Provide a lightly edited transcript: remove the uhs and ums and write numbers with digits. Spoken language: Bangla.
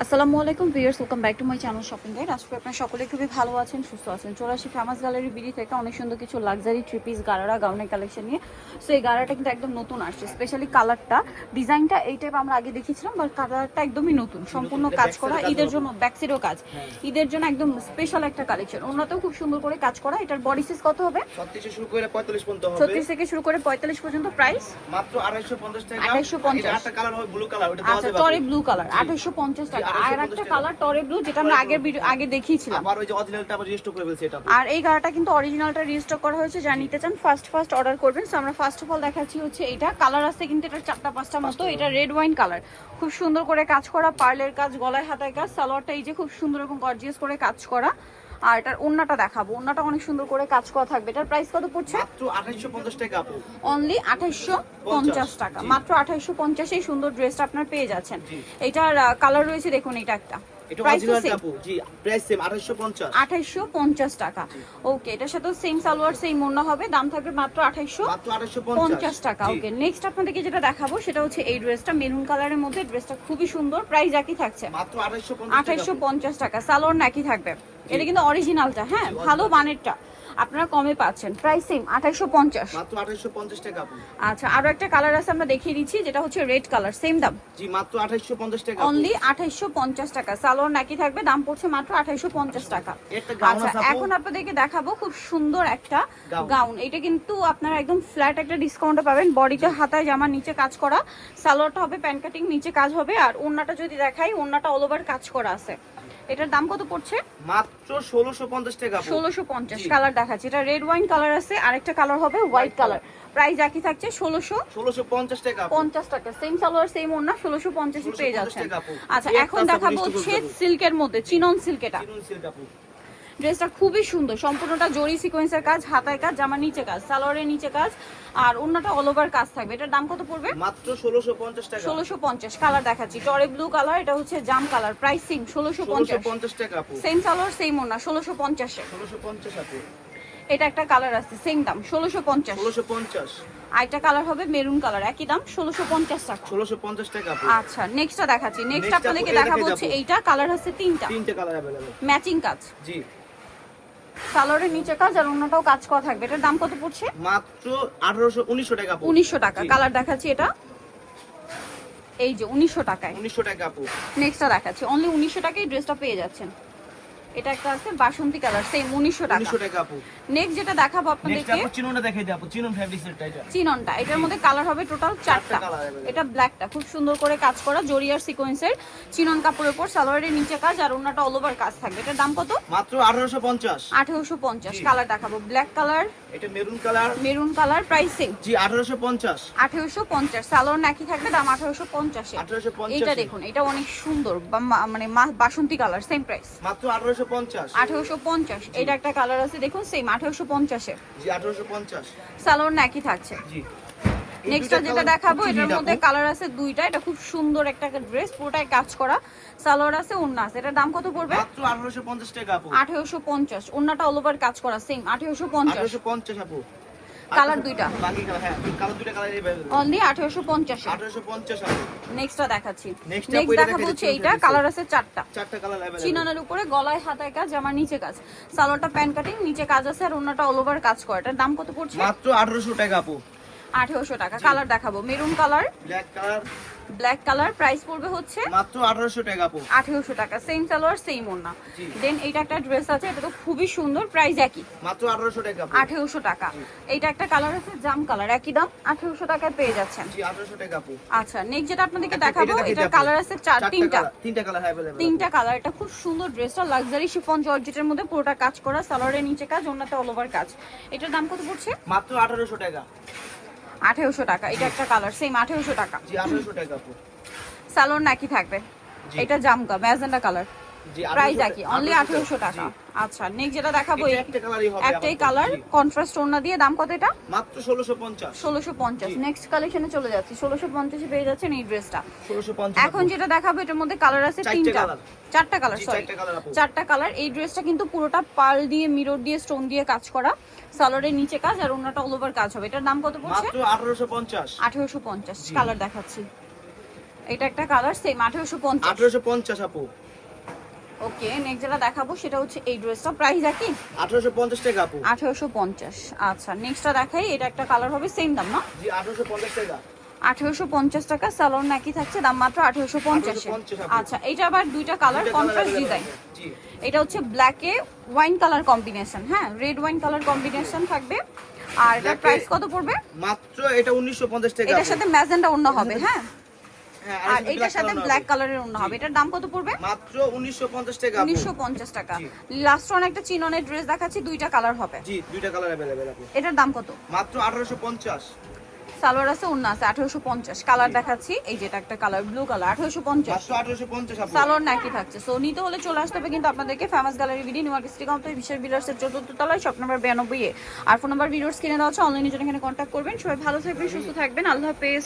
আসসালামু আলাইকুম viewers, welcome back to my channel shopping guide. আজকে আপনারা সকলে খুবই ভালো আছেন, সুস্থ আছেন। চলে আসি ফেমাস গ্যালারি বিডি থেকে অনেক সুন্দর কিছু লাক্সারি থ্রি পিস গারারা গাউনের কালেকশন নিয়ে। সো এই গারাটা কিন্তু একদম নতুন আসছে, স্পেশালি কালারটা, ডিজাইনটা এই টাইপ আমরা আগে দেখেছিলাম, বাট কালারটা একদমই নতুন, সম্পূর্ণ কাজ করা, ঈদের জন্য ব্যাকসাইডও কাজ, ঈদের জন্য একদম স্পেশাল একটা কালেকশন। ওনাতেও খুব সুন্দর করে কাজ করা। এটার বডি সাইজ কত হবে? 36 থেকে শুরু করে 45 পর্যন্ত হবে। 36 থেকে শুরু করে 45 পর্যন্ত। প্রাইস মাত্র 2850 টাকা। 2850। এটা একটা কালার হবে ব্লু কালার, ওটা দেওয়া আচ্ছা, যাবে। টরে ব্লু কালার 2850 টাকা। আর একটা কালার টরে ব্লু, যেটা আমরা আগে দেখিয়েছিলাম। আবার ওই যে অরিজিনালটা আবার রিস্টক করে ফেলছে এটা। আর এই গাড়াটা কিন্তু অরিজিনালটা রিস্টক করা হয়েছে, যা নিতে চান ফার্স্ট অর্ডার করবেন। সো আমরা ফার্স্ট অফ অল দেখাচ্ছি হচ্ছে এটা কালার আছে কিন্তু এটা 4-5টা মতো। এটা রেড ওয়াইন কালার, খুব সুন্দর করে কাজ করা, পার্লের কাজ, গলায় হাতায় কাজ, সালোয়ারটা এই যে খুব সুন্দর এবং গর্জিয়াস করে কাজ করা। আর এটার ওন্নাটা দেখাবো, ওন্নাটা অনেক সুন্দর করে কাজ করা থাকবে। এটার প্রাইস কত পড়ছে? মাত্র 2850 টাকা আপু। অনলি 2850 টাকা। মাত্র 2850 এই সুন্দর ড্রেসটা আপনারা পেয়ে যাচ্ছেন। এটার কালার রয়েছে দেখুন, এটা একটা এটা অরিজিনালটা আপু। জি, প্রাইস সেম 2850। 2850 টাকা। ওকে, এটার সাথে সেম সালোয়ার সেম ওড়না হবে, দাম থাকবে মাত্র 2850 টাকা। ওকে, নেক্সট আপনাদেরকে যেটা দেখাবো সেটা হচ্ছে এই ড্রেসটা, মেরুন কালারের মধ্যে। ড্রেসটা খুবই সুন্দর, প্রাইস একই থাকছে মাত্র 2850 টাকা। সালোয়ার নাকি থাকবে, এটা কিন্তু অরিজিনালটা, হ্যাঁ ভালো মানেরটা আপনারা কমে পাচ্ছেন। Price same 2850। মাত্র 2850 টাকা আপু। আচ্ছা, আরো একটা কালার আছে আমরা দেখিয়ে দিচ্ছি, যেটা হচ্ছে রেড কালার, সেম দাম। জি, মাত্র 2850 টাকা। অনলি 2850 টাকা। সালোয়ার নাকি থাকবে, দাম পড়ছে মাত্র 2850 টাকা। আচ্ছা, এখন আপনাদেরকে দেখাবো খুব সুন্দর একটা গাউন। এটা কিন্তু আপনারা একদম ফ্ল্যাট একটা ডিসকাউন্টে পাবেন। বডিতে হাতায় জামা, নিচে কাজ করা, সালোয়ারটা হবে প্যান্ট কাটিং, নিচে কাজ হবে। আর ওড়নাটা যদি দেখাই, ওড়নাটা অল ওভার কাজ করা আছে। এটার দাম কত পড়ছে? মাত্র 1650 টাকা। 1650। কালার দেখাচ্ছি, এটা রেড ওয়াইন কালার আছে, আরেকটা কালার হবে হোয়াইট কালার। প্রাইস একই থাকছে 1650 টাকা। 50 টাকা। সেম সালোয়ার সেম ওড়না, 1650 পেয়ে যাচ্ছেন। আচ্ছা, এখন দেখাবো হচ্ছে সিল্কের মধ্যে, চিনন সিল্ক। এটা ড্রেসটা খুবই সুন্দর, সম্পূর্ণটা জরি সিকোয়েন্সের কাজ, হাতায় কাজ, জামা নিচে কাজ, সালোয়ারের নিচে কাজ, আর ওড়নাটা অল ওভার কাজ থাকবে। এটার দাম কত পড়বে? মাত্র 1650 টাকা। 1650। কালার দেখাচ্ছি, টরে ব্লু কালার, এটা হচ্ছে জাম কালার। প্রাইস সেম 1650 টাকা আপু। সেম সালোয়ার সেম ওড়না, 1650 এ। 1650 আপু। এটা একটা কালার আছে, সেম দাম 1650। 1650। আরেকটা কালার হবে মেরুন কালার, একই দাম 1650 টাকা। 1650 টাকা আপু। আচ্ছা, নেক্সটটা দেখাচ্ছি। নেক্সট আপনাদেরকে দেখাবো হচ্ছে এইটা, কালার আছে তিনটা কালার अवेलेबल। ম্যাচিং কাজ, জি, সালোয়ারের নিচে কাজ আর অন্যটাও কাজ করা থাকবে। এটার দাম কত পড়ছে? মাত্র 1900 টাকা আপু। 1900 টাকা। কালার দেখাচ্ছি, এটা এই যে 1900 টাকায়। 1900 টাকা আপু। নেক্সটটা দেখাচ্ছি, অনলি 1900 টাকায় ড্রেসটা পেয়ে যাচ্ছেন। এটা একটা আছে বাসন্তী কালার, সেম 1900 টাকা। 1900 টাকা আপু। নেক্সট যেটা দেখাবো আপনাদেরকে, নেক্সট আপু চিননটা দেখাই দিই আপু। চিনন ফেব্রিক্স এটা। চিননটা, এটার মধ্যে কালার হবে টোটাল 4টা। এটা ব্ল্যাকটা খুব সুন্দর করে কাজ করা, জরিয়ার সিকোয়েন্সের চিনন কাপড়ের উপর, সালোয়ারের নিচে কাজ আর ওন্নাটা অল ওভার কাজ থাকবে। এটার দাম কত? মাত্র 1850। 1850। কালার দেখাবো, ব্ল্যাক কালার, এটা maroon colour. Maroon colour, price same. জি, 1850। 1850। সালোয়ার নাকি থাকবে, দাম 1850 এ। 1850। এটা দেখুন, এটা অনেক সুন্দর, মানে বাসন্তী কালার, সেম প্রাইস মাত্র 1850। 1850। এটা একটা কালার আছে দেখুন, সেম 1850 এ। জি, 1850। সালোয়ার নাকি থাকছে। জি, নেক্সট যেটা দেখাবো, এটার মধ্যে কালার আছে দুইটা। এটা খুব সুন্দর একটা ড্রেস, পুরোটাই কাজ করা, সালোয়ার আছে, ওড়না আছে। এটার দাম কত পড়বে? মাত্র 1850 টাকা আপু। 1850। ওড়নাটা অল ওভার কাজ করা, সেম 1850। 1850 আপু। কালার দুইটা, বাকি কালার, হ্যাঁ কালার দুইটা কালার अवेलेबल। অনলি 1850 এ। 1850 আপু। নেক্সটটা দেখাচ্ছি। নেক্সট দেখাবো হচ্ছে এইটা, কালার আছে 4টা। 4টা কালার अवेलेबल। চিনানের উপরে গলায় হাতায় কাজ, জামার নিচে কাজ, সালোয়ারটা প্যান্ট কাটিং, নিচে কাজ আছে আর ওড়নাটা অল ওভার কাজ করা। এটার দাম কত পড়ছে? মাত্র 1800 টাকা আপু। 1800 টাকা। কালার দেখাবো, maroon colour, black colour. Black colour, price পড়বে হচ্ছে মাত্র 1800 টাকা আপু। 1800 টাকা। সেম সালোয়ার সেম ওড়না। দেন এইটা একটা ড্রেস আছে, এটা তো খুবই সুন্দর, প্রাইস একই, মাত্র 1800 টাকা আপু। 1800 টাকা। এইটা একটা কালার আছে জাম কালার, একই দাম 1800 টাকায় পেয়ে যাচ্ছেন। জি, 1800 টাকা আপু। আচ্ছা, নেক্সট যেটা আপনাদেরকে দেখাবো, এটা কালার আছে তিনটা। তিনটা কালার अवेलेबल। তিনটা কালার। এটা খুব সুন্দর ড্রেসটা, লাক্সারি শিফন জর্জেটের মধ্যে, পুরোটা কাজ করা, সালোয়ারের নিচে কাজ, ওড়নাতে অল ওভার কাজ। এটার দাম কত পড়ছে? মাত্র 1800 টাকা। 1800 টাকা। এটা একটা কালার, সেম 1800 টাকা। জি, 1800 টাকা আপু। সালোয়ার নাকি থাকবে। এটা জামকা ম্যাজেন্ডা কালার, জি, প্রাইস একই, অনলি 1800 টাকা। আচ্ছা, নেক্সট যেটা দেখাবো, একটা কালারই হবে, একটাই কালার, কন্ট্রাস্ট ওড়না দিয়ে। দাম কত এটা? মাত্র 1650। 1650। নেক্সট কালেকশনে চলে যাচ্ছি, 1650 এ পেয়ে যাচ্ছেন এই ড্রেসটা। 1650। এখন যেটা দেখাবো, এটার মধ্যে কালার আছে তিনটা, 4টা কালার, সরি 4টা কালার। এই ড্রেসটা কিন্তু পুরোটা পার্ল দিয়ে, মিরর দিয়ে, স্টোন দিয়ে কাজ করা, সালোয়ারের নিচে কাজ আর ওড়নাটা অল ওভার কাজ হবে। এটার দাম কত পড়ছে? মাত্র 1850। 1850। কালার দেখাচ্ছি, এটা একটা কালার সেম 1850। 1850 আপু। ওকে, নেক্সট যেটা দেখাবো সেটা হচ্ছে এই ড্রেসটা, প্রাইস একই 1850 টাকা আপু। 1850। আচ্ছা, নেক্সটটা দেখাই, এটা একটা কালার হবে সেম দাম না? জি 1850 টাকা। 1850 টাকা, সালোয়ার নাকি থাকছে, দাম মাত্র 1850 এ। 1850 আচ্ছা, এটা আবার দুইটা কালার দুইটা কন্ট্রাস্ট colour ডিজাইন। available আছে। জি এটা হচ্ছে ব্ল্যাকে ওয়াইন কালার কম্বিনেশন, হ্যাঁ রেড ওয়াইন কালার কম্বিনেশন থাকবে। আর এটার Black এ- প্রাইস কত পড়বে? মাত্র এটা 1950 টাকা এটার আপু। সাথে ম্যাজেন্টা ওড়না হবে, হ্যাঁ। হ্যাঁ আর এটার সাথে ব্ল্যাক কালারের ওড়না হবে। এটার দাম কত পড়বে? মাত্র 1950 টাকা আপু। 1950 টাকা। জি। লাস্ট ওয়ান একটা চিননের ড্রেস দেখাচ্ছি, দুইটা কালার হবে। জি দুইটা কালার अवेलेबल আপু। এটার দাম কত? মাত্র 1850। সালোয়ার আছে, ওড়না আছে, 1850। কালার দেখাচ্ছি, এই যেটা একটা কালার ব্লু কালার, 1850। মাত্র 1850 আপু। সালোয়ার নাকি থাকছে। সো নিতে হলে চলে আসতে হবে কিন্তু আপনাদেরকে famous gallery BD new market city complex Bishal বিলার্সের 4th তলায়, শপ নাম্বার 92 এ। আর ফোন নাম্বার ভিডিওস কিনে দেওয়া আছে, অনলাইনে জন্য এখানে কন্ট্যাক্ট করবেন। সবাই ভালো থাকবেন, সুস্থ থাকবেন, আল্লাহ হাফেজ।